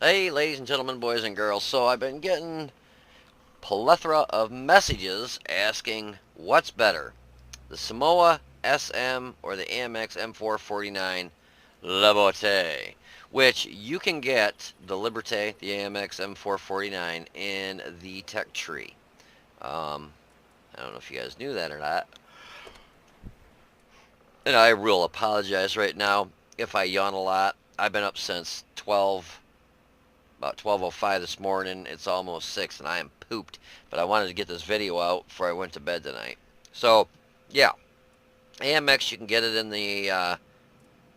Hey, ladies and gentlemen, boys and girls. So I've been getting plethora of messages asking what's better, the Somua SM or the AMX M4 49 Liberté, which you can get the Liberté, the AMX M4 49 in the tech tree. I don't know if you guys knew that or not. And I will apologize right now if I yawn a lot. I've been up since about 12:05 this morning. It's almost 6 and I am pooped, but I wanted to get this video out before I went to bed tonight. So, yeah, AMX, you can get it in the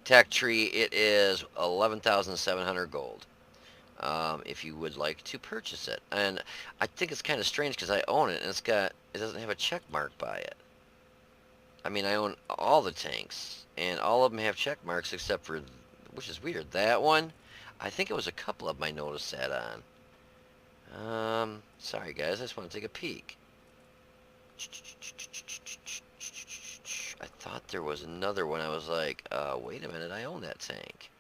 tech tree. It is 11,700 gold. If you would like to purchase it. And I think it's kind of strange because I own it and it doesn't have a check mark by it. I mean, I own all the tanks and all of them have check marks except for, which is weird, that one. I think it was a couple of them I noticed that on. Sorry guys, I just want to take a peek. I thought there was another one. I was like, wait a minute, I own that tank.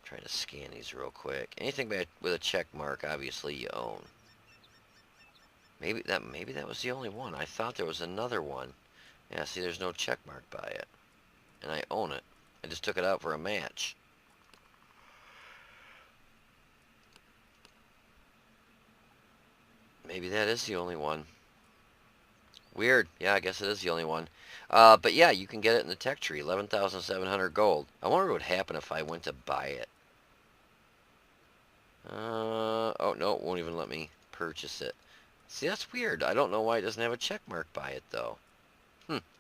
Try to scan these real quick. Anything with a check mark, obviously you own. Maybe that was the only one. I thought there was another one. Yeah, see, there's no check mark by it, and I own it. I just took it out for a match. Maybe that is the only one. Weird. Yeah, I guess it is the only one. But yeah, you can get it in the tech tree. 11,700 gold. I wonder what would happen if I went to buy it. Oh, no, it won't even let me purchase it. See, that's weird. I don't know why it doesn't have a check mark by it, though.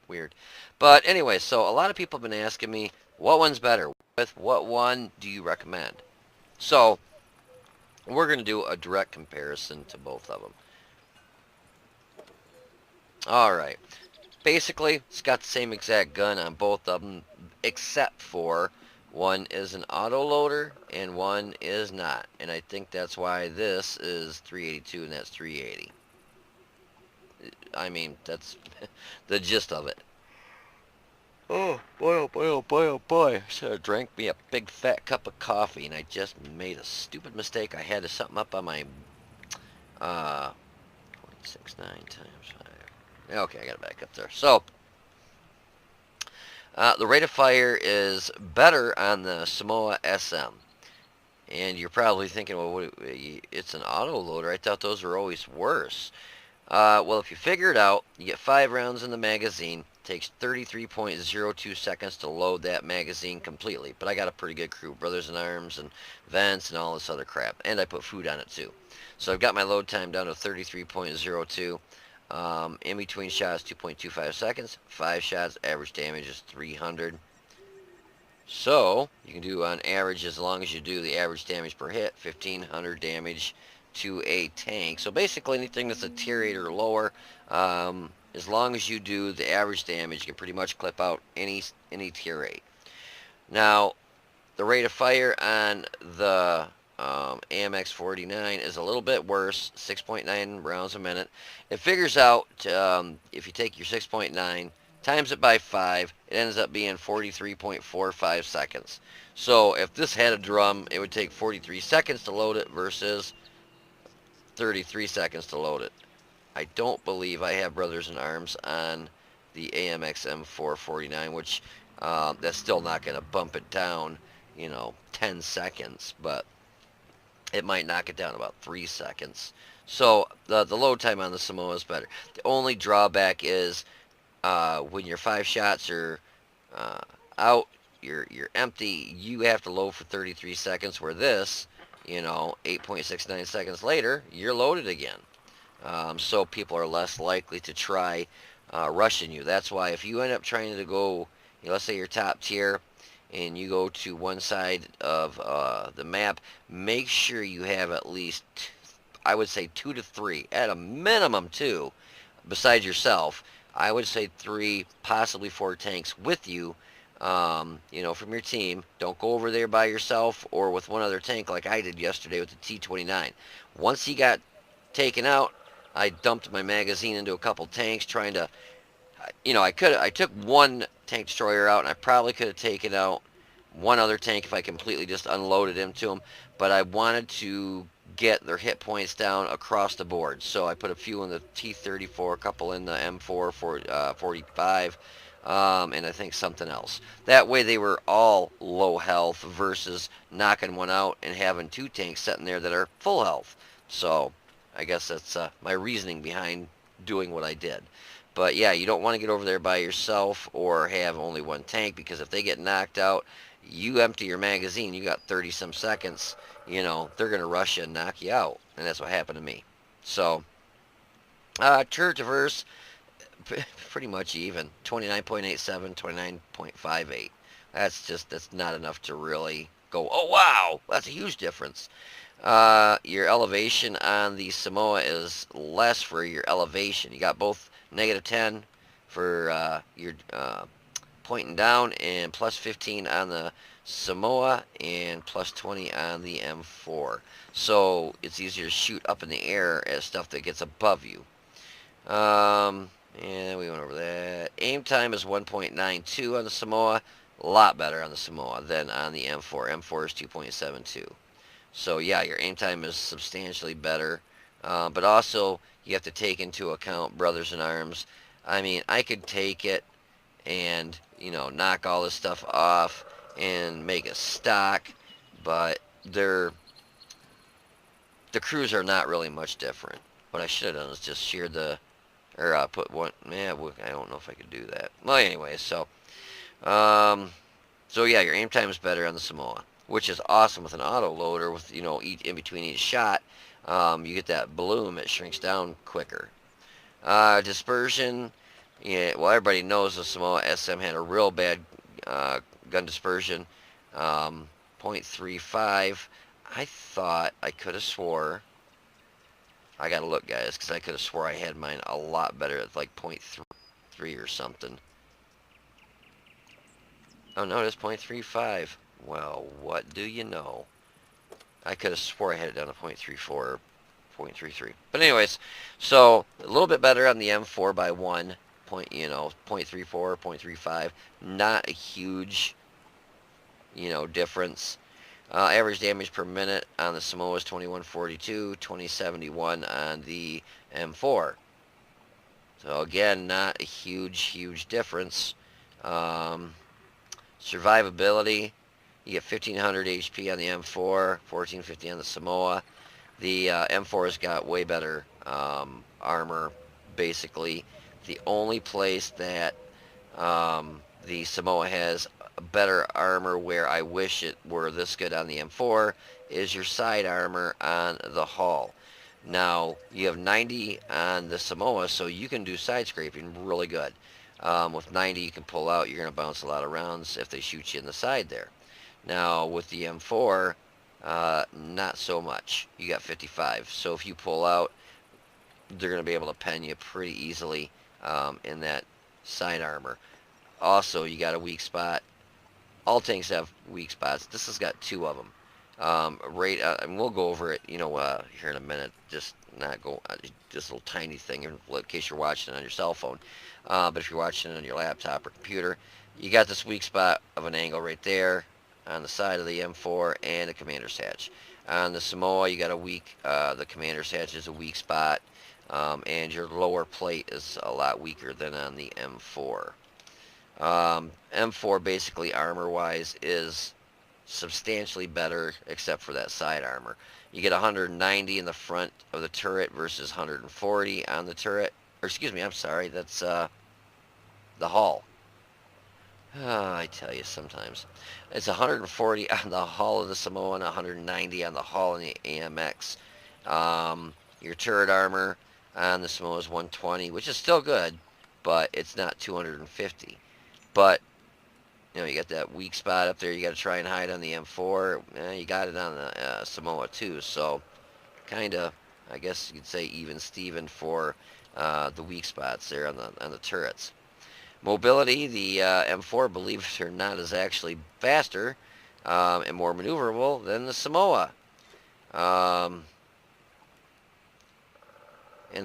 Weird. But anyway, so a lot of people have been asking me, what one's better? With what one do you recommend? So, we're going to do a direct comparison to both of them. Alright. Basically, it's got the same exact gun on both of them, except for one is an auto loader and one is not. And I think that's why this is 382 and that's 380. I mean, that's the gist of it. Oh boy, oh boy, oh boy, oh boy. I should have drank me a big fat cup of coffee and I just made a stupid mistake. I had something up on my 0.69 times 5. Okay, I got it back up there. So, the rate of fire is better on the Somua SM. And you're probably thinking, well, it's an auto loader. I thought those were always worse. Well, if you figure it out, you get 5 rounds in the magazine. It takes 33.02 seconds to load that magazine completely. But I got a pretty good crew, Brothers in Arms and vents and all this other crap. And I put food on it too. So I've got my load time down to 33.02. In between shots, 2.25 seconds. 5 shots, average damage is 300. So you can do on average, as long as you do the average damage per hit, 1,500 damage to a tank. So basically anything that's a tier 8 or lower, as long as you do the average damage, you can pretty much clip out any tier 8. Now, the rate of fire on the AMX 49 is a little bit worse, 6.9 rounds a minute. It figures out, if you take your 6.9, times it by 5, it ends up being 43.45 seconds. So if this had a drum, it would take 43 seconds to load it versus 33 seconds to load it. I don't believe I have Brothers in Arms on the AMX M4 49, which that's still not going to bump it down, 10 seconds, but it might knock it down about 3 seconds. So the load time on the Somua is better. The only drawback is when your 5 shots are out, you're empty, you have to load for 33 seconds, where this, 8.69 seconds later, you're loaded again. So people are less likely to try rushing you. That's why if you end up trying to go, let's say you're top tier, and you go to one side of the map, make sure you have at least, I would say 2 to 3, at a minimum 2, besides yourself. I would say 3, possibly 4 tanks with you, from your team. Don't go over there by yourself or with one other tank like I did yesterday with the T-29. Once he got taken out, I dumped my magazine into a couple tanks trying to, I took one tank destroyer out and I probably could have taken out one other tank if I completely just unloaded into them, but I wanted to get their hit points down across the board. So I put a few in the T-34, a couple in the M4 45, and I think something else. That way they were all low health versus knocking one out and having two tanks sitting there that are full health. So I guess that's my reasoning behind doing what I did. But yeah, you don't want to get over there by yourself or have only one tank, because if they get knocked out, you empty your magazine, you got 30 some seconds, they're going to rush you and knock you out. And that's what happened to me. So, turret diverse, pretty much even. 29.87, 29.58. That's not enough to really go, oh wow, that's a huge difference. Your elevation on the Somua is less for your elevation. You got both -10 for your pointing down, and +15 on the Somua, and +20 on the M4. So it's easier to shoot up in the air as stuff that gets above you. And we went over that. Aim time is 1.92 on the Somua. A lot better on the Somua than on the M4. M4 is 2.72. So yeah, your aim time is substantially better. But also, you have to take into account brothers in arms. I mean, I could take it and, knock all this stuff off and make a stock, but the crews are not really much different. What I should have done is just sheared put one, I don't know if I could do that. Well, anyway, um, so yeah, your aim time is better on the Somua, which is awesome with an auto loader. With in between each shot, you get that bloom. It shrinks down quicker. Dispersion, yeah. Well, everybody knows the Somua SM had a real bad gun dispersion, 0.35. I thought I could have swore. I gotta look, guys, because I could have swore I had mine a lot better at like 0.3 or something. Oh no, it's 0.35. Well, what do you know? I could have swore I had it down to 0.34 or 0.33. But anyways, so a little bit better on the M4 by 1 point, 0.34, 0.35. Not a huge, difference. Average damage per minute on the Somua is 2142, 2071 on the M4. So again, not a huge difference. Survivability, you get 1500 HP on the M4, 1450 on the Somua. The M4's got way better armor, basically. The only place that the Somua has better armor where I wish it were this good on the M4 is your side armor on the hull. Now, you have 90 on the Somua, so you can do side scraping really good. With 90, you can pull out. You're going to bounce a lot of rounds if they shoot you in the side there. Now, with the M4, not so much. You got 55. So if you pull out, they're going to be able to pen you pretty easily in that side armor. Also, you got a weak spot. All tanks have weak spots. This has got 2 of them. And we'll go over it, here in a minute. Just not go, just a little tiny thing in case you're watching it on your cell phone. But if you're watching it on your laptop or computer, you got this weak spot of an angle right there on the side of the M4 and the commander's hatch. On the Somua, you got a weak, the commander's hatch is a weak spot, and your lower plate is a lot weaker than on the M4. M4 basically armor-wise is substantially better except for that side armor. You get 190 in the front of the turret versus 140 on the turret. Or excuse me, I'm sorry, that's the hull. I tell you sometimes. It's 140 on the hull of the Somua and 190 on the hull in the AMX. Your turret armor on the Somua is 120, which is still good, but it's not 250. But you got that weak spot up there. You got to try and hide on the M4. You got it on the Somua too. So, kind of, I guess you could say even Steven for the weak spots there on the turrets. Mobility, the M4, believe it or not, is actually faster and more maneuverable than the Somua. And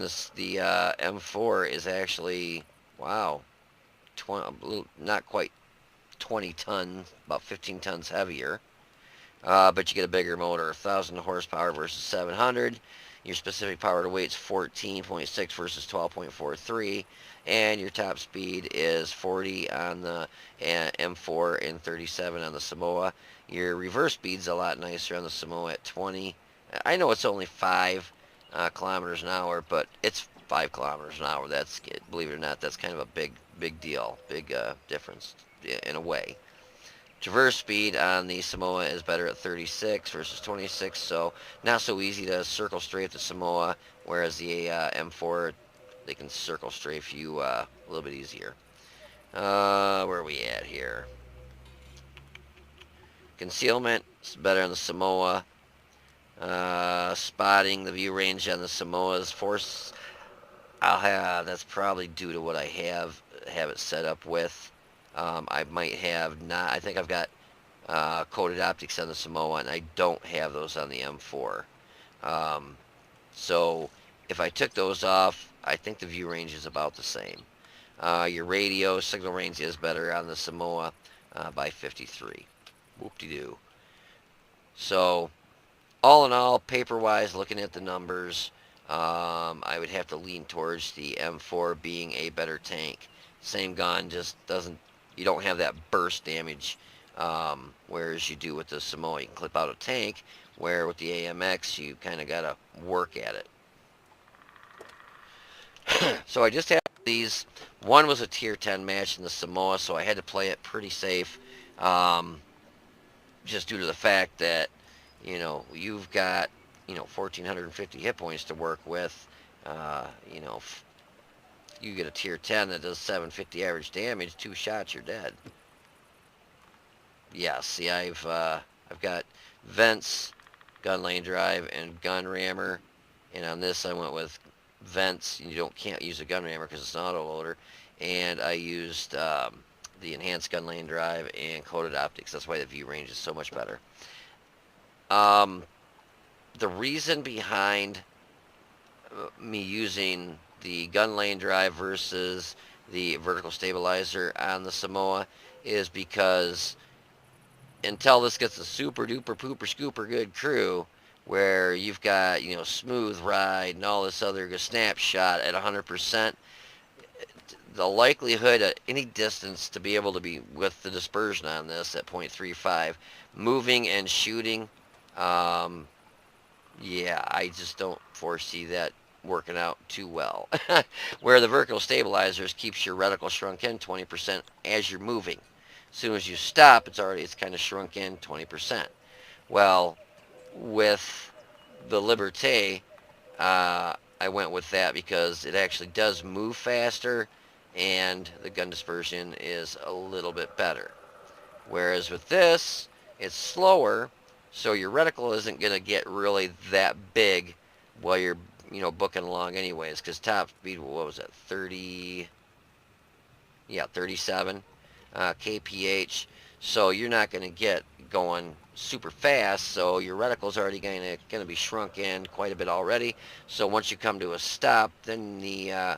the M4 is actually, wow, not quite 20 tons, about 15 tons heavier. But you get a bigger motor, 1,000 horsepower versus 700. Your specific power to weight is 14.6 versus 12.43, and your top speed is 40 on the M4 and 37 on the Somua. Your reverse speed's a lot nicer on the Somua at 20. I know it's only 5 kilometers an hour, but it's 5 kilometers an hour. That's, believe it or not, that's kind of a big deal, big difference in a way. Traverse speed on the Somua is better at 36 versus 26, so not so easy to circle strafe the Somua, whereas the M4, they can circle strafe you a little bit easier. Where are we at here? Concealment is better on the Somua. Spotting, the view range on the Samoa's force, that's probably due to what I have it set up with. I might have not, I think I've got coated optics on the Somua, and I don't have those on the M4. So if I took those off, I think the view range is about the same. Your radio signal range is better on the Somua by 53. Whoop-de-doo. So all in all, paper-wise, looking at the numbers, I would have to lean towards the M4 being a better tank. Same gun, just doesn't, you don't have that burst damage, whereas you do with the Somua. You can clip out a tank, where with the AMX, you kind of got to work at it. So I just had these. One was a tier 10 match in the Somua, so I had to play it pretty safe, just due to the fact that, you know, you've got, you know, 1,450 hit points to work with. You know, you get a tier 10 that does 750 average damage, 2 shots, you're dead. Yeah, see, I've got vents, gun lane drive, and gun rammer, and on this I went with vents. You can't use a gun rammer because it's an autoloader, and I used the enhanced gun lane drive and coated optics. That's why the view range is so much better. The reason behind me using the gun lane drive versus the vertical stabilizer on the Somua is because until this gets a super duper pooper scooper good crew where you've got, you know, smooth ride and all this other snapshot at 100%, the likelihood at any distance to be able to be with the dispersion on this at 0.35, moving and shooting, yeah, I just don't foresee that working out too well. Where the vertical stabilizers keeps your reticle shrunk in 20% as you're moving. As soon as you stop, it's kind of shrunk in 20%. Well, with the Liberté, I went with that because it actually does move faster, and the gun dispersion is a little bit better. Whereas with this, it's slower, so your reticle isn't going to get really that big while you're, you know, booking along anyways, because top speed, what was that, 30, yeah, 37 kph, so you're not going to get going super fast, so your reticle's already going to be shrunk in quite a bit already, so once you come to a stop, then the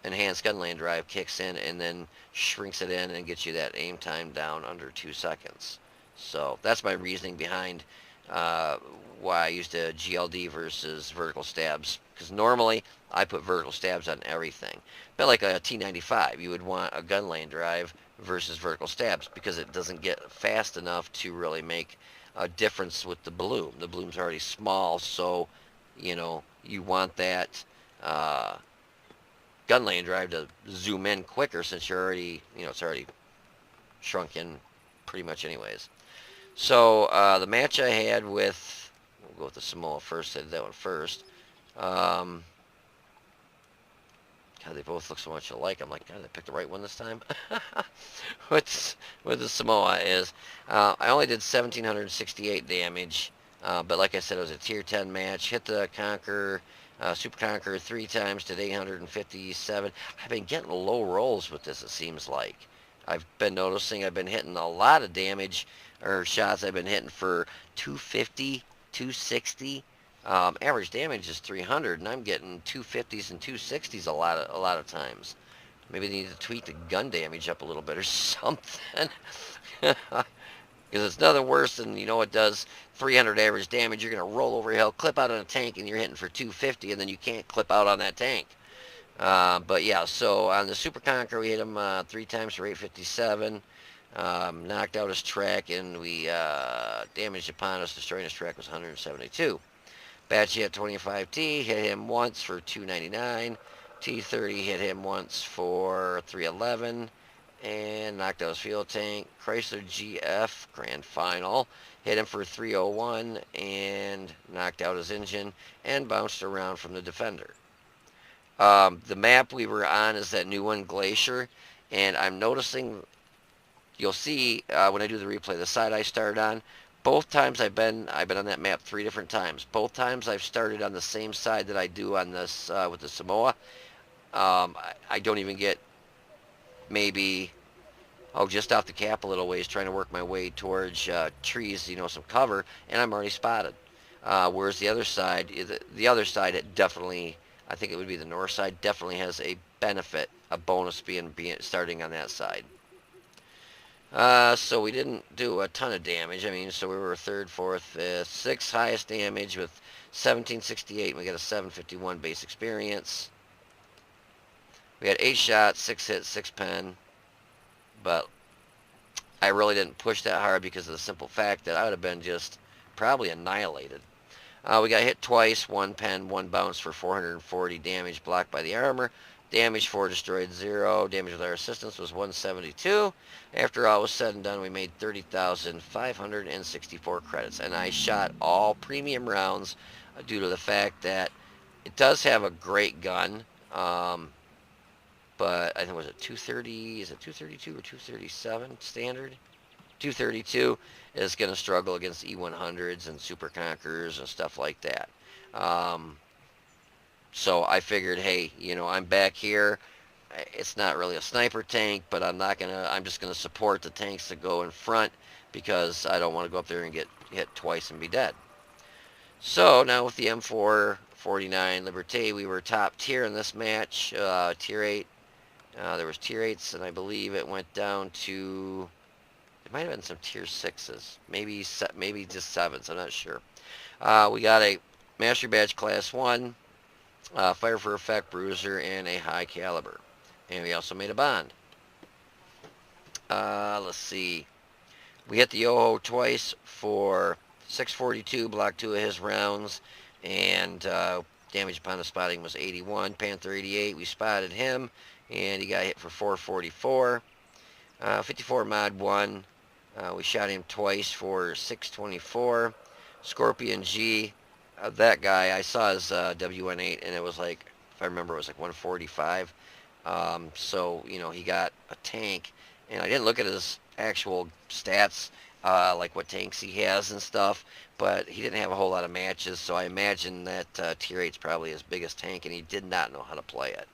enhanced gun lane drive kicks in and then shrinks it in and gets you that aim time down under 2 seconds. So that's my reasoning behind why I used a GLD versus vertical stabs, because normally I put vertical stabs on everything, but like a T95 you would want a gun lane drive versus vertical stabs because it doesn't get fast enough to really make a difference with the bloom. The bloom's already small, so you know you want that gun lane drive to zoom in quicker since you're already, you know, it's already shrunk in pretty much anyways. So the match I had with, we'll go with the Somua first, I did that one first. God, they both look so much alike. I'm like, God, I picked the right one this time. with the Somua is, I only did 1,768 damage, but like I said, it was a tier 10 match. Hit the Conqueror, Super Conqueror 3 times, did 857. I've been getting low rolls with this, it seems like. I've been noticing I've been hitting a lot of damage, or shots I've been hitting for 250, 260. Average damage is 300, and I'm getting 250s and 260s a lot of times. Maybe they need to tweak the gun damage up a little bit or something. Because it's nothing worse than, it does 300 average damage. You're going to roll over hill, clip out on a tank, and you're hitting for 250, and then you can't clip out on that tank. But yeah, so on the Super Conqueror, we hit him 3 times for 857. Knocked out his track, and we damaged upon us, destroying his track was 172. Batchy at 25T hit him once for 299. T30 hit him once for 311 and knocked out his fuel tank. Chrysler GF Grand Final hit him for 301 and knocked out his engine and bounced around from the Defender. The map we were on is that new one, Glacier, and I'm noticing, you'll see when I do the replay, the side I started on, both times I've been on that map 3 different times. Both times I've started on the same side that I do on this with the Somua. I don't even get maybe just off the cap a little ways, trying to work my way towards trees, some cover, and I'm already spotted. Whereas the other side, it definitely, I think it would be the north side, definitely has a benefit, a bonus being starting on that side. So we didn't do a ton of damage. I mean, so we were 3rd, 4th, 5th, 6th highest damage with 1768, and we got a 751 base experience. We had 8 shots, 6 hits, 6 pen, but I really didn't push that hard because of the simple fact that I would have been just probably annihilated. We got hit twice, 1 pen, 1 bounce for 440 damage, blocked by the armor. Damage 4, destroyed 0. Damage with our assistance was 172. After all was said and done, we made 30,564 credits. And I shot all premium rounds due to the fact that it does have a great gun. But I think, was it 230? Is it 232 or 237 standard? 232 is going to struggle against E100s and Super Conquerors and stuff like that. So I figured, hey, I'm back here. It's not really a sniper tank, but I'm just gonna support the tanks that go in front because I don't want to go up there and get hit twice and be dead. So now with the M4 49 Liberté, we were top tier in this match, tier 8. There was tier 8s, and I believe it went down to, it might have been some tier 6s, maybe just 7s, I'm not sure. We got a Mastery Badge Class 1, Fire for Effect Bruiser, and a high caliber. And we also made a bond. Let's see. We hit the Yoho twice for 642, blocked 2 of his rounds, and damage upon the spotting was 81. Panther 88, we spotted him, and he got hit for 444. 54 Mod 1, we shot him twice for 624. Scorpion G, that guy, I saw his WN8, and it was like, if I remember, it was like 145. So, he got a tank, and I didn't look at his actual stats, like what tanks he has and stuff, but he didn't have a whole lot of matches, so I imagine that tier 8's probably his biggest tank, and he did not know how to play it.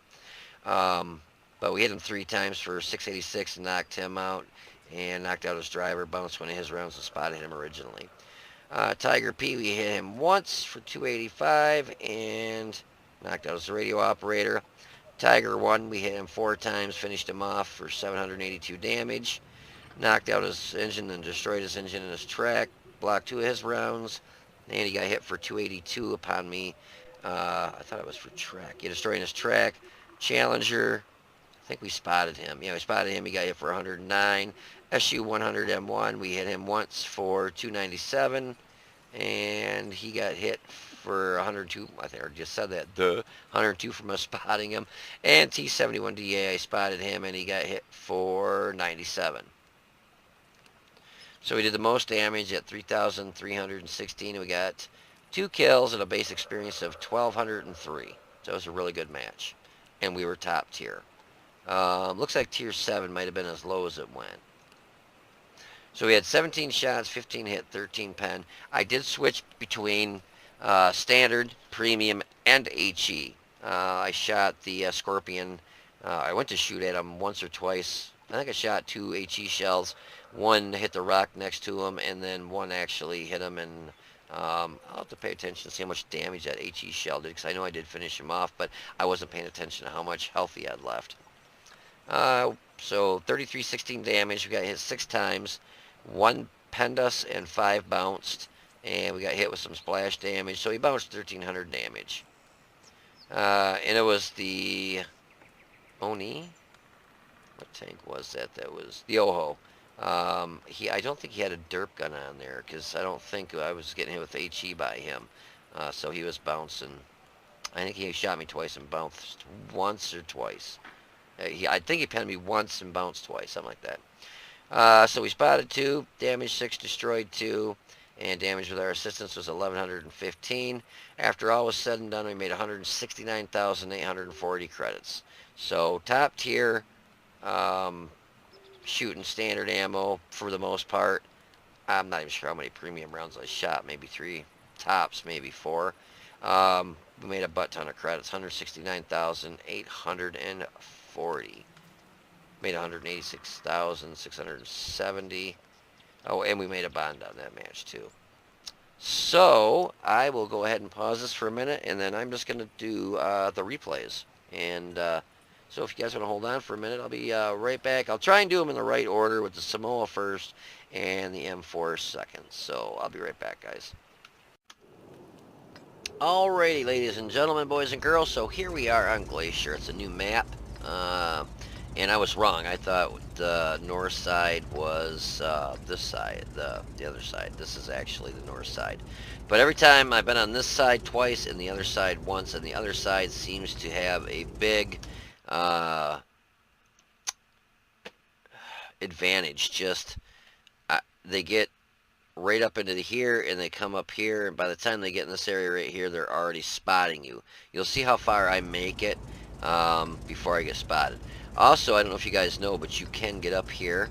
But we hit him 3 times for 686 and knocked him out, and knocked out his driver, bounced one of his rounds and spotted him originally. Tiger P, we hit him once for 285 and knocked out his radio operator. Tiger 1, we hit him 4 times, finished him off for 782 damage. Knocked out his engine and destroyed his engine and his track. Blocked 2 of his rounds. And he got hit for 282 upon me. I thought it was for track. Yeah, destroying his track. Challenger, I think we spotted him. Yeah, we spotted him. He got hit for 109. SU 100 M1, we hit him once for 297. And he got hit for 102, I think I just said that, 102 from us spotting him. And T71DA, I spotted him, and he got hit for 97. So we did the most damage at 3,316, and we got 2 kills and a base experience of 1,203. So it was a really good match. And we were top tier. Looks like tier 7 might have been as low as it went. So we had 17 shots, 15 hit, 13 pen. I did switch between standard, premium, and HE. I shot the Scorpion. I went to shoot at him once or twice. I think I shot 2 HE shells. One hit the rock next to him, and then one actually hit him, and I'll have to pay attention to see how much damage that HE shell did, because I know I did finish him off, but I wasn't paying attention to how much health he had left. So 3316 damage. We got hit 6 times. 1 penned us and 5 bounced. And we got hit with some splash damage. So he bounced 1300 damage. And it was the Oni. What tank was that? That was the Oho. I don't think he had a derp gun on there because I don't think I was getting hit with HE by him. So he was bouncing. I think he shot me twice and bounced once or twice. I think he penned me once and bounced twice, something like that. So we spotted 2, damaged 6, destroyed 2, and damage with our assistance was 1115. After all was said and done, we made 169,840 credits. So top tier, shooting standard ammo for the most part. I'm not even sure how many premium rounds I shot, maybe 3 tops, maybe 4. We made a butt ton of credits, 169,840. Made 186,670. Oh, and we made a bond on that match too. So I will go ahead and pause this for a minute, and then I'm just going to do the replays. And so if you guys want to hold on for a minute, I'll be right back. I'll try and do them in the right order with the Somua first and the M4 second. So I'll be right back, guys. Alrighty, ladies and gentlemen, boys and girls, so here we are on Glacier. It's a new map, and I was wrong. I thought the north side was this side, the other side. This is actually the north side. But every time I've been on this side twice and the other side once, and the other side seems to have a big advantage. Just they get right up into here and they come up here, and by the time they get in this area right here, they're already spotting you. You'll see how far I make it before I get spotted. Also, I don't know if you guys know, but you can get up here.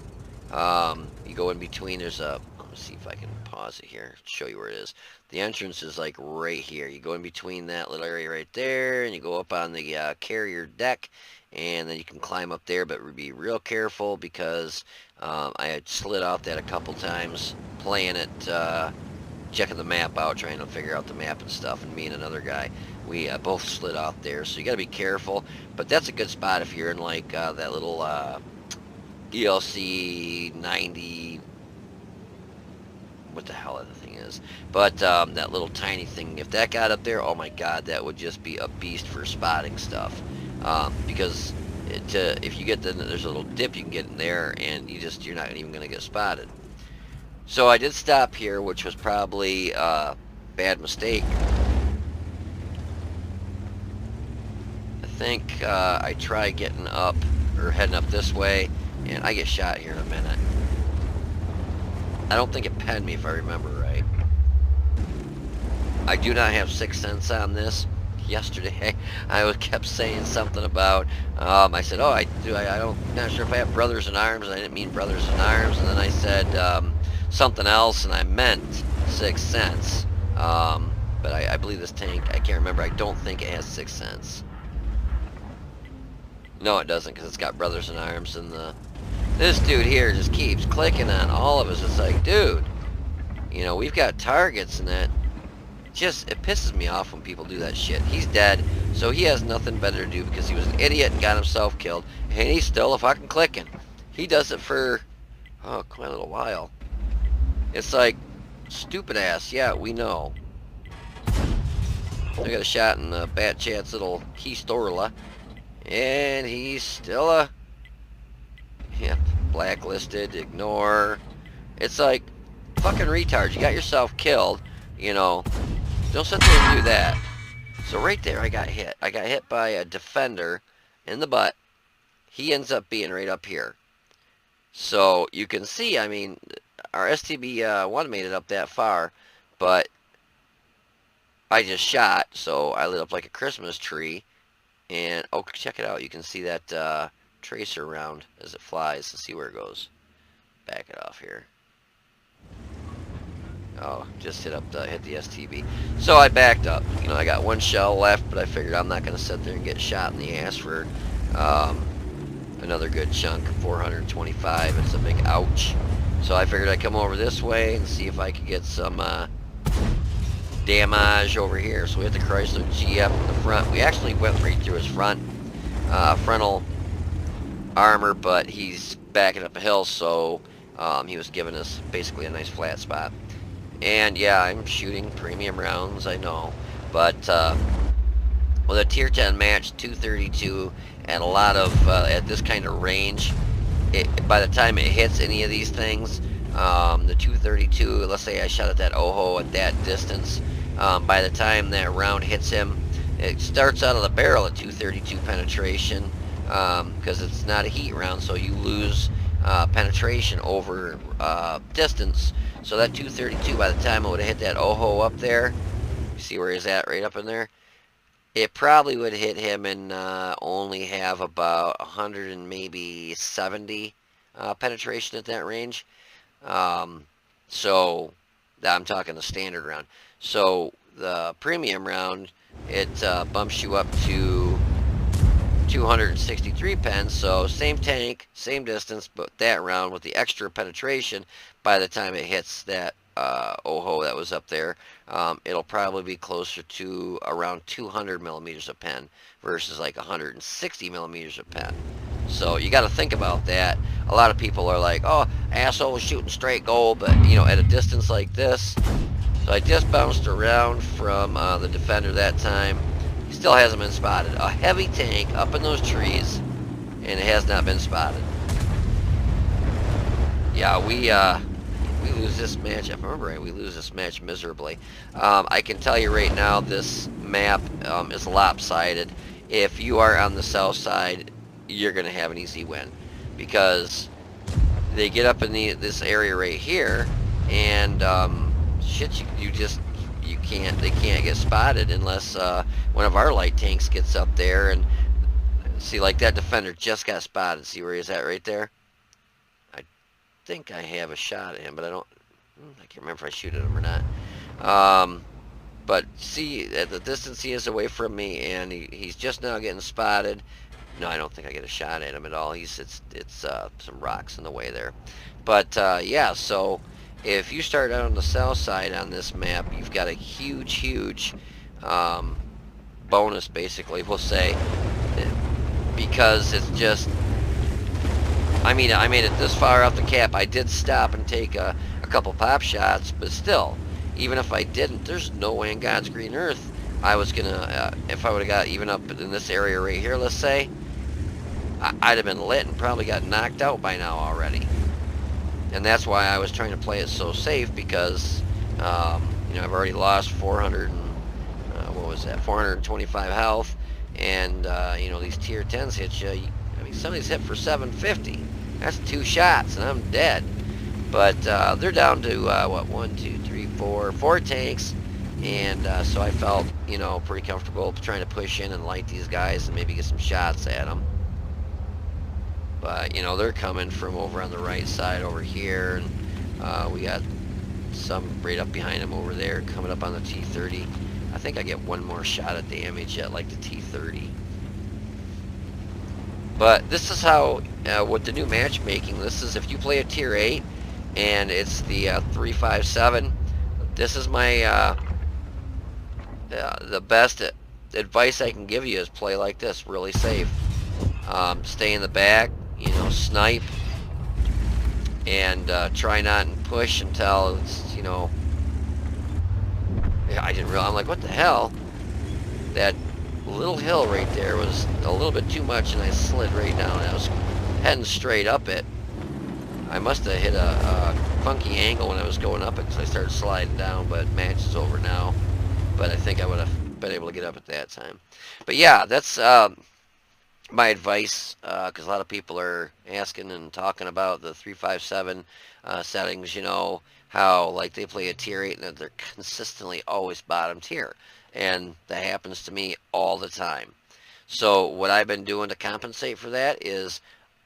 You go in between. There's a, let me see if I can pause it here, show you where it is. The entrance is like right here. You go in between that little area right there, and you go up on the carrier deck, and then you can climb up there, but be real careful because I had slid off that a couple times playing it, checking the map out, trying to figure out the map and stuff, and me and another guy, we both slid off there, so you gotta be careful. But that's a good spot if you're in like that little ELC 90, what the hell that thing is, but that little tiny thing, if that got up there, oh my god, that would just be a beast for spotting stuff. Because if you get there's a little dip you can get in there, and you're not even gonna get spotted. So I did stop here, which was probably a bad mistake. I think I try getting up or heading up this way, and I get shot here in a minute. I don't think it penned me if I remember right. I do not have 6th sense on this. Yesterday I kept saying something about I said, oh, I don't, not sure if I have brothers in arms, and I didn't mean brothers in arms, and then I said something else, and I meant 6th sense. But I believe this tank, I can't remember, I don't think it has 6th sense. No, it doesn't, because it's got brothers in arms, and this dude here just keeps clicking on all of us. It's like, dude, you know, we've got targets, and that just, it pisses me off when people do that shit. He's dead, so he has nothing better to do because he was an idiot and got himself killed, and he's still a fucking clicking. He does it for, oh, quite a little while. It's like, stupid ass, yeah, we know. I got a shot in the Batchat's little Keystorla, and he's still a, yeah, blacklisted, ignore. It's like, fucking retard, you got yourself killed, you know. Don't sit there and do that. So right there I got hit. I got hit by a defender in the butt. He ends up being right up here. So you can see, I mean, our STB-1 made it up that far, but I just shot, so I lit up like a Christmas tree. And, oh, check it out. You can see that tracer around as it flies. Let's see where it goes. Back it off here. Oh, just hit the STB. So I backed up. You know, I got 1 shell left, but I figured I'm not going to sit there and get shot in the ass for another good chunk. 425. It's a big ouch. So I figured I'd come over this way and see if I could get some damage over here. So we had the Chrysler GF in the front. We actually went right through his frontal armor, but he's backing up a hill, so he was giving us basically a nice flat spot. And yeah, I'm shooting premium rounds, I know, but with a tier 10 match, 232, and a lot of at this kind of range, by the time it hits any of these things, the 232, let's say I shot at that Oho at that distance, by the time that round hits him, it starts out of the barrel at 232 penetration, because it's not a heat round, so you lose penetration over distance. So that 232, by the time it would have hit that Oho up there, you see where he's at, right up in there, it probably would hit him and only have about 100 and maybe 70 penetration at that range. Um, so I'm talking the standard round. So the premium round, it bumps you up to 263 pens. So same tank, same distance, but that round with the extra penetration, by the time it hits that Oho that was up there, it'll probably be closer to around 200 millimeters a pen versus like 160 millimeters a pen. So you got to think about that. A lot of people are like, "Oh, asshole was shooting straight gold," but you know, at a distance like this. So I just bounced around from the defender that time. He still hasn't been spotted. A heavy tank up in those trees, and it has not been spotted. Yeah, we lose this match. If I remember right, we lose this match miserably. I can tell you right now, this map is lopsided. If you are on the south side, you're going to have an easy win, because they get up in this area right here, and shit, you can't, they can't get spotted unless one of our light tanks gets up there. And see, like that defender just got spotted. See where he's at right there? I think I have a shot at him, but I can't remember if I shoot at him or not. But see, at the distance he is away from me, and he's just now getting spotted. No, I don't think I get a shot at him at all. It's some rocks in the way there. But yeah, so if you start out on the south side on this map, you've got a huge bonus, basically, we'll say, because it's just, I mean, I made it this far off the cap. I did stop and take a couple pop shots, but still, even if I didn't, there's no way in God's green earth I was gonna, if I would have got even up in this area right here, let's say, I'd have been lit and probably got knocked out by now already. And that's why I was trying to play it so safe, because you know, I've already lost 400 and what was that, 425 health, and you know, these tier 10s hit you. I mean, some of these hit for 750. That's 2 shots and I'm dead. But they're down to what, 1, 2, 3, 4 tanks, and so I felt, you know, pretty comfortable trying to push in and light these guys and maybe get some shots at them. But you know, they're coming from over on the right side over here, and we got some right up behind them over there coming up on the T30. I think I get one more shot at damage at like the T30. But this is how, with the new matchmaking, this is if you play a tier 8 and it's the 357, this is my the best advice I can give you is play like this, really safe. Stay in the back, you know, snipe, and try not and push until it's, you know, I didn't realize, I'm like, what the hell? That little hill right there was a little bit too much, and I slid right down. I was heading straight up it. I must have hit a funky angle when I was going up it, because I started sliding down, but match is over now. But I think I would have been able to get up at that time. But yeah, that's my advice, because a lot of people are asking and talking about the 357 settings, you know, how like they play a tier 8 and they're consistently always bottom tier, and that happens to me all the time. So what I've been doing to compensate for that is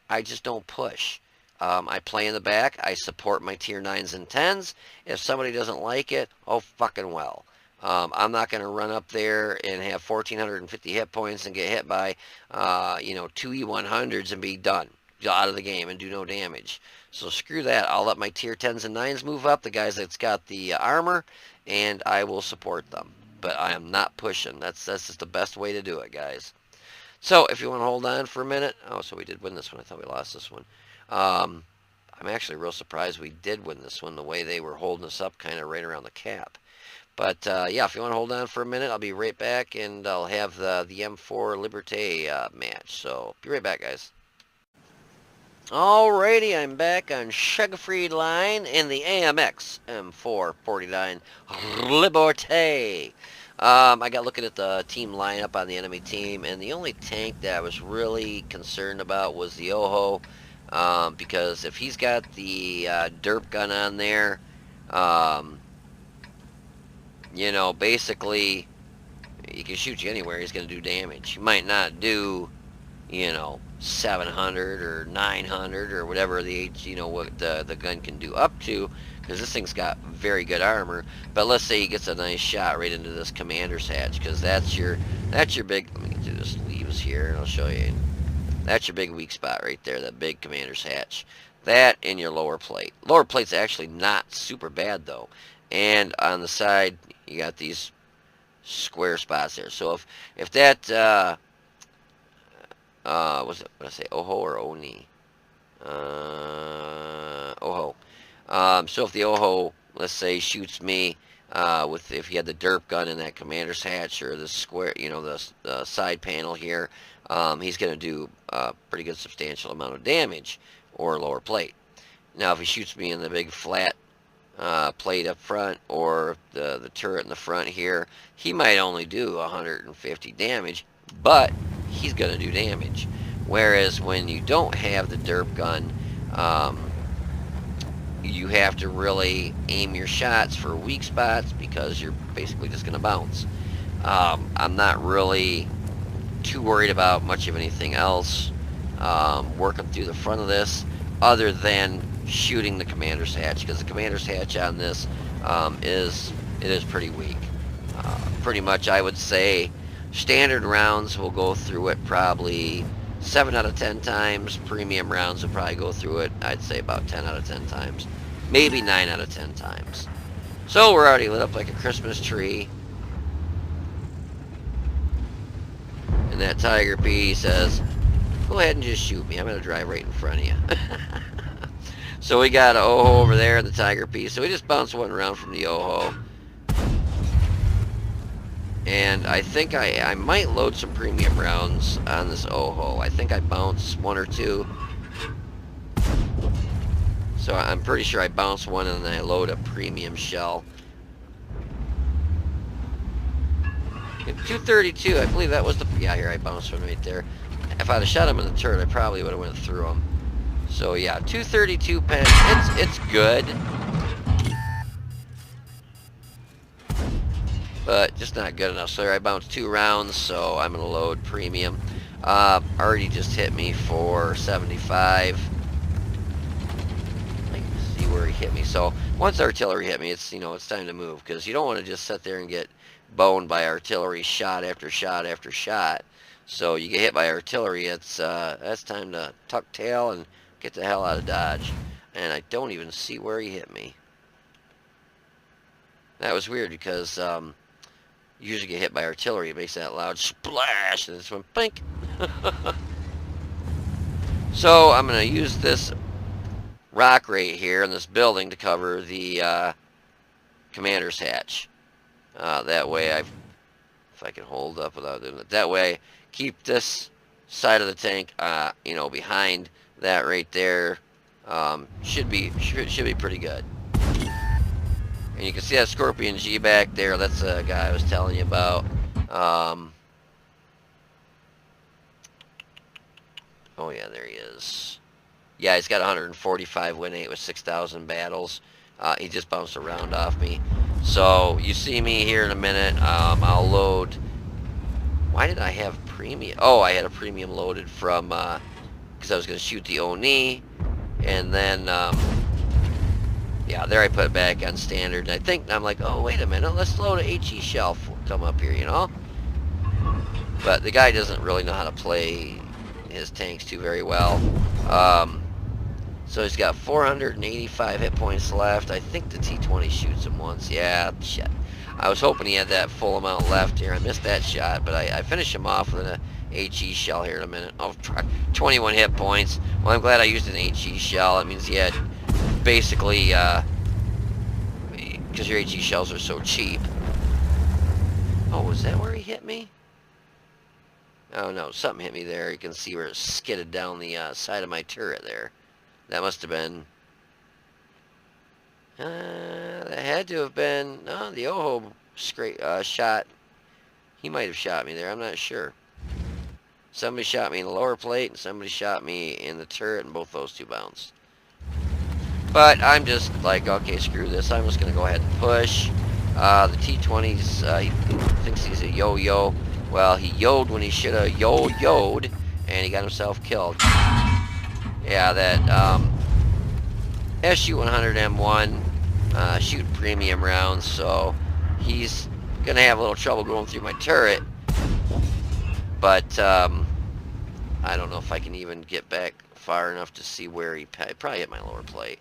I just don't push. I play in the back. I support my tier 9s and 10s. If somebody doesn't like it, oh fucking well. I'm not going to run up there and have 1,450 hit points and get hit by, you know, 2 E100s and be done, out of the game and do no damage. So screw that. I'll let my tier 10s and 9s move up, the guys that's got the armor, and I will support them. But I am not pushing. That's just the best way to do it, guys. So if you want to hold on for a minute. Oh, so we did win this one. I thought we lost this one. Um, I'm actually real surprised we did win this one, the way they were holding us up kind of right around the cap. But yeah, if you want to hold on for a minute, I'll be right back, and I'll have the M4 Liberté match. So be right back, guys. Alrighty, I'm back on Sugar-Free Line in the AMX M4 49 Liberté. I got looking at the team lineup on the enemy team, and the only tank that I was really concerned about was the Oho, because if he's got the derp gun on there, um, you know, basically he can shoot you anywhere. He's going to do damage. He might not do, you know, 700 or 900 or whatever what the gun can do up to, because this thing's got very good armor. But let's say he gets a nice shot right into this commander's hatch, because that's your big. Let me get through this leaves here and I'll show you. That's your big weak spot right there, that big commander's hatch. That in your lower plate. Lower plate's actually not super bad though, and on the side you got these square spots there. So if that was it, what did I say, Oho or Oni? Oho. So if the Oho, let's say, shoots me if he had the derp gun in that commander's hatch or the square, the side panel here, he's going to do a pretty good substantial amount of damage, or lower plate. Now if he shoots me in the big flat plate up front, or the turret in the front here, he might only do 150 damage, but he's going to do damage. Whereas when you don't have the derp gun, you have to really aim your shots for weak spots, because you're basically just going to bounce. I'm not really too worried about much of anything else working through the front of this, other than shooting the commander's hatch, because the commander's hatch on this is pretty weak. Pretty much, I would say standard rounds will go through it probably 7 out of 10 times. Premium rounds will probably go through it, I'd say, about 10 out of 10 times. Maybe 9 out of 10 times. So we're already lit up like a Christmas tree. And that Tiger P says, go ahead and just shoot me. I'm going to drive right in front of you. So we got an Oho over there, the Tiger P. So we just bounced one around from the Oho. And I think I might load some premium rounds on this Oho. I think I bounced one or two. So I'm pretty sure I bounced one and then I load a premium shell. 232, I believe that was the... Yeah, here I bounced one right there. If I'd have shot him in the turret, I probably would have went through him. So yeah, 232 pen. It's good. But just not good enough. So there I bounced 2 rounds, so I'm going to load premium. Already just hit me for 75. I can see where he hit me. So once artillery hit me, it's it's time to move, because you don't want to just sit there and get boned by artillery shot after shot after shot. So you get hit by artillery, that's time to tuck tail and get the hell out of Dodge. And I don't even see where he hit me. That was weird, because you usually get hit by artillery, it makes that loud splash, and this went pink. So I'm going to use this rock right here in this building to cover the commander's hatch. That way, if I can hold up without doing it, that way, keep this side of the tank, behind that right there. Should be pretty good. And you can see that Scorpion G back there. That's the guy I was telling you about. Oh yeah, there he is. Yeah, he's got 145 win rate with 6,000 battles. He just bounced a round off me. So you see me here in a minute. I'll load. Why did I have premium? Oh, I had a premium loaded from because I was going to shoot the Oni, and then yeah, there I put it back on standard. And I think I'm like, oh wait a minute, let's load a HE shelf. Come up here, But the guy doesn't really know how to play his tanks too very well. So he's got 485 hit points left. I think the T-20 shoots him once. Yeah, shit. I was hoping he had that full amount left here. I missed that shot, but I finished him off with an HE shell here in a minute. Oh, 21 hit points. Well, I'm glad I used an HE shell. That means he had basically, because your HE shells are so cheap. Oh, was that where he hit me? Oh no, something hit me there. You can see where it skidded down the side of my turret there. That must have been... that had to have been... No, the Oho shot. He might have shot me there. I'm not sure. Somebody shot me in the lower plate, and somebody shot me in the turret, and both those two bounced. But I'm just like, okay, screw this. I'm just going to go ahead and push. The T-20's, he thinks he's a yo-yo. Well, he yo'd when he should have yo'd, and he got himself killed. Yeah, that SU-100M1 shooting premium rounds, so he's going to have a little trouble going through my turret. But I don't know if I can even get back far enough to see where he probably hit my lower plate.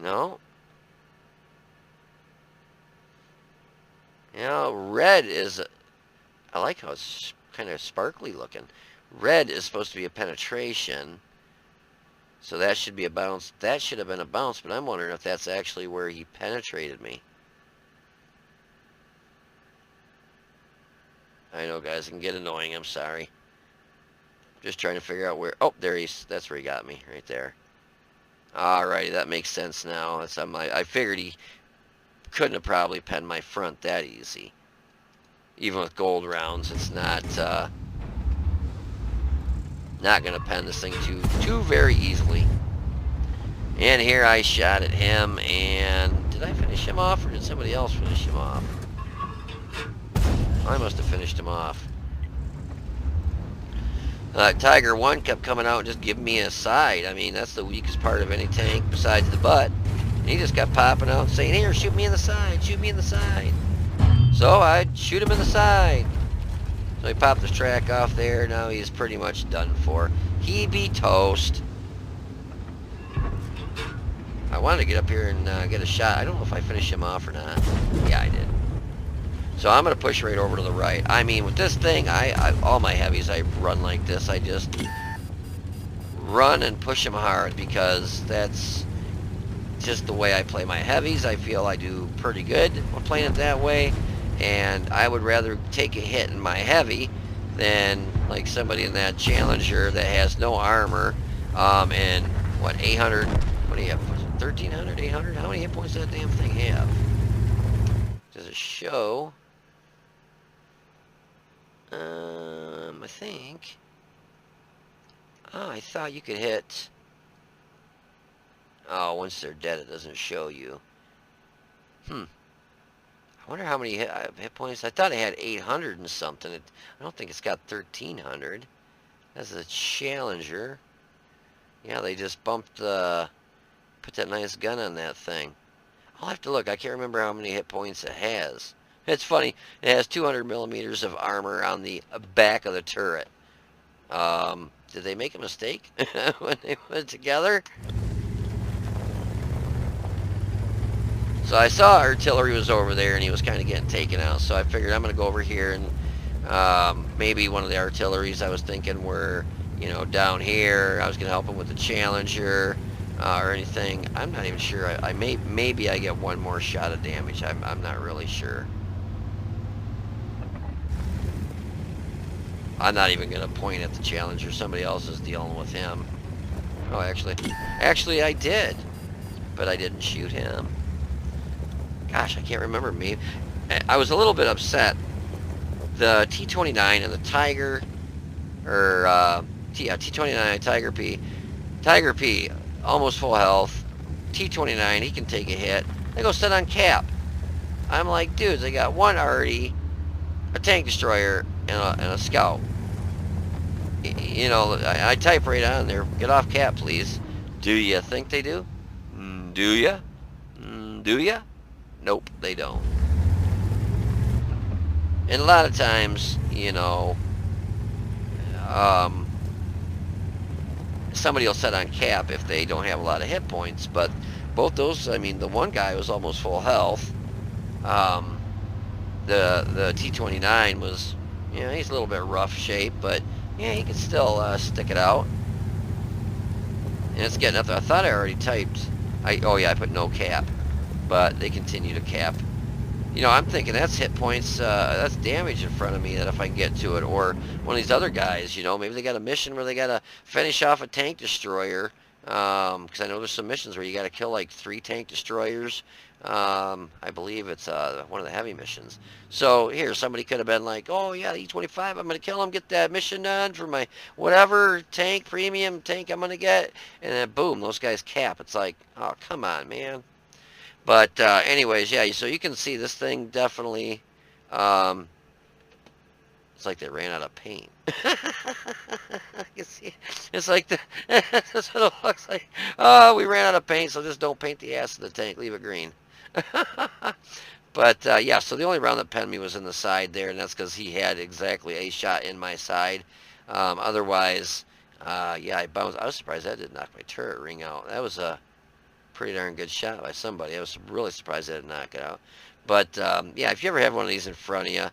No. You know, red is... I like how it's kind of sparkly looking. Red is supposed to be a penetration. So that should be a bounce. That should have been a bounce, but I'm wondering if that's actually where he penetrated me. I know, guys, it can get annoying. I'm sorry. Just trying to figure out where... Oh, there he's... That's where he got me, right there. Alrighty, that makes sense now. I figured he couldn't have probably penned my front that easy. Even with gold rounds, it's not going to pen this thing too very easily. And here I shot at him, and did I finish him off, or did somebody else finish him off? I must have finished him off. Tiger 1 kept coming out and just giving me a side. I mean, that's the weakest part of any tank besides the butt. And he just kept popping out and saying, here, shoot me in the side, shoot me in the side. So I'd shoot him in the side. So he popped his track off there. Now he's pretty much done for. He be toast. I wanted to get up here and get a shot. I don't know if I finished him off or not. Yeah, I did. So I'm going to push right over to the right. I mean, with this thing, all my heavies, I run like this. I just run and push them hard because that's just the way I play my heavies. I feel I do pretty good when playing it that way. And I would rather take a hit in my heavy than like somebody in that Challenger that has no armor. And what, 800? What do you have? 1,300? 800? How many hit points does that damn thing have? Does it show? I think. Oh, I thought you could hit. Oh, once they're dead, it doesn't show you. I wonder how many hit points. I thought it had 800 and something. I don't think it's got 1,300. That's a Challenger. Yeah, they just put that nice gun on that thing. I'll have to look. I can't remember how many hit points it has. It's funny. It has 200 millimeters of armor on the back of the turret. Did they make a mistake when they put it together? So I saw artillery was over there and he was kind of getting taken out. So I figured I'm going to go over here and maybe one of the artilleries I was thinking were, you know, down here. I was going to help him with the Challenger or anything. I'm not even sure. Maybe I get one more shot of damage. I'm not really sure. I'm not even going to point at the Challenger. Somebody else is dealing with him. Oh, actually I did. But I didn't shoot him. Gosh, I can't remember me. I was a little bit upset. The T-29 and the Tiger, or T-29, Tiger P. Tiger P, almost full health. T-29, he can take a hit. They go sit on cap. I'm like, dudes, I got one arty, a tank destroyer, and a scout. You know, I type right on there, get off cap, please. Do you think they do? Do ya? Do ya? Nope, they don't. And a lot of times, you know, somebody will set on cap if they don't have a lot of hit points, but both those, I mean, the one guy was almost full health. Um, the T-29 was, he's a little bit rough shape, but yeah, he can still stick it out. And it's getting up there. I thought I already typed. Oh yeah, I put no cap, but they continue to cap. I'm thinking that's hit points, that's damage in front of me that if I can get to it. Or one of these other guys, maybe they got a mission where they got to finish off a tank destroyer. Because I know there's some missions where you got to kill like 3 tank destroyers. I believe it's one of the heavy missions. So here, somebody could have been like, oh yeah, the E-25, I'm going to kill him, get that mission done for my whatever tank, premium tank I'm going to get. And then boom, those guys cap. It's like, oh, come on, man. But anyways, yeah, so you can see this thing definitely, it's like they ran out of paint. You see, it's like, that's what it looks like. Oh, we ran out of paint, so just don't paint the ass of the tank. Leave it green. But yeah, so the only round that penned me was in the side there, and that's because he had exactly a shot in my side. Otherwise, yeah, I bounced. I was surprised that didn't knock my turret ring out. That was a pretty darn good shot by somebody. I was really surprised that it didn't knock it out. But yeah, if you ever have one of these in front of you,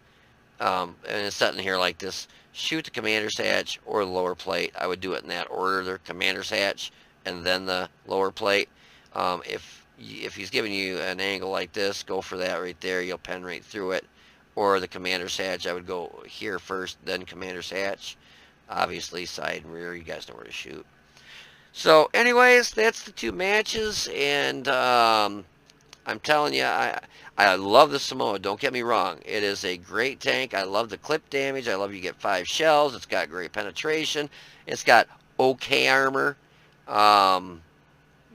and it's sitting here like this, shoot the commander's hatch or the lower plate. I would do it in that order: the commander's hatch and then the lower plate. If he's giving you an angle like this, go for that right there. You'll pen right through it. Or the commander's hatch, I would go here first, then commander's hatch. Obviously, side and rear, you guys know where to shoot. So, anyways, that's the 2 matches, and I'm telling you, I love the Somua. Don't get me wrong. It is a great tank. I love the clip damage. I love you get 5 shells. It's got great penetration. It's got okay armor.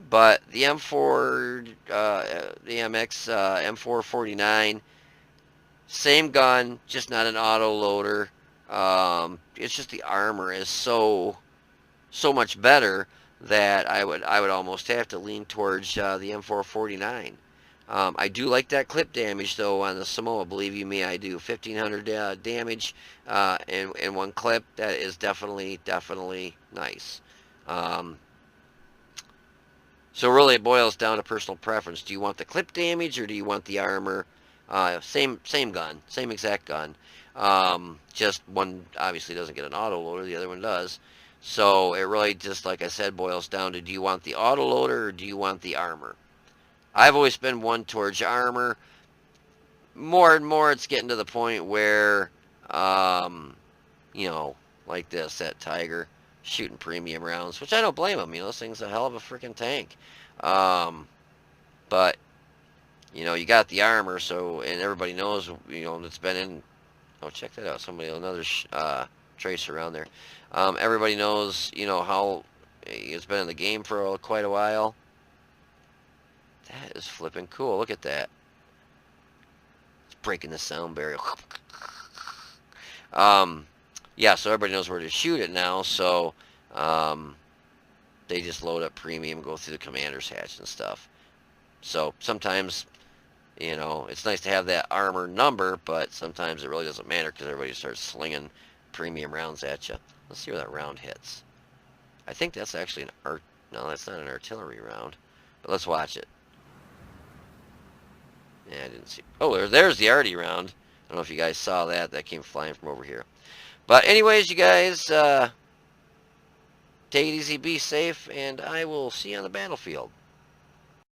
But the M4, the AMX M4 49, same gun, just not an auto loader. It's just the armor is so much better that I would almost have to lean towards the M449. I do like that clip damage though on the Somua. Believe you me, I do 1,500 damage in one clip. That is definitely nice. So really, it boils down to personal preference. Do you want the clip damage or do you want the armor? Same gun, same exact gun. Just one obviously doesn't get an auto loader, the other one does. So it really just, like I said, boils down to, do you want the auto loader or do you want the armor? I've always been one towards armor. More and more it's getting to the point where, like this, that Tiger shooting premium rounds, which I don't blame him. This thing's a hell of a freaking tank. But, you got the armor, so, and everybody knows, it's been in, oh, check that out, another tracer around there. Everybody knows, how it's been in the game for quite a while. That is flipping cool. Look at that. It's breaking the sound barrier. Yeah, so everybody knows where to shoot it now, so they just load up premium, go through the commander's hatch and stuff. So sometimes, it's nice to have that armor number, but sometimes it really doesn't matter because everybody starts slinging premium rounds at you. Let's see where that round hits. I think that's actually no, that's not an artillery round, but let's watch it. Yeah, I didn't see. Oh, there's the arty round. I don't know if you guys saw that. That came flying from over here. But anyways, you guys, take it easy, be safe, and I will see you on the battlefield.